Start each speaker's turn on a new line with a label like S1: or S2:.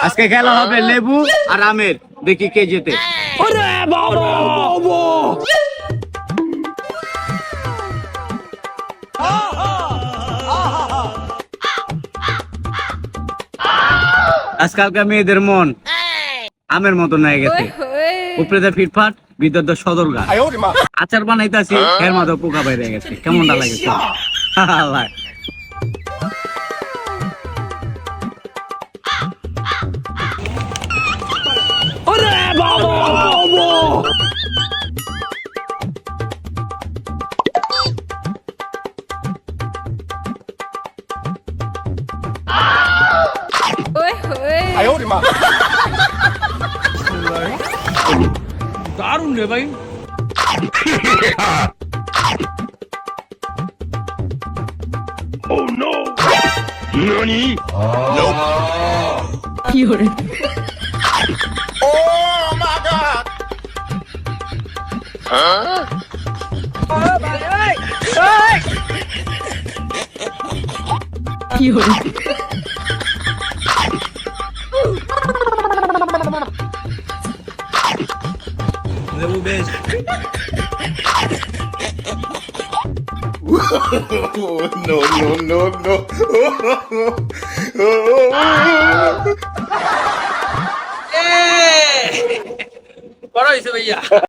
S1: আজকে খেলা হবে লেবু আর আমের, দেখি কে জেতে। আজকালকার মেয়েদের মন আমের মতো হয়ে গেছে, উপরে ফিটফাট ভিতর তো সদরগা। আচার বানাইতেছি এর মধ্যে পোকা বাইরে গেছে, কেমনটা লাগে?
S2: দারুণ রে ভাই।
S1: লেবু বেশ।
S3: No, no, no, no.
S2: বড় হয়েছে ভাইয়া।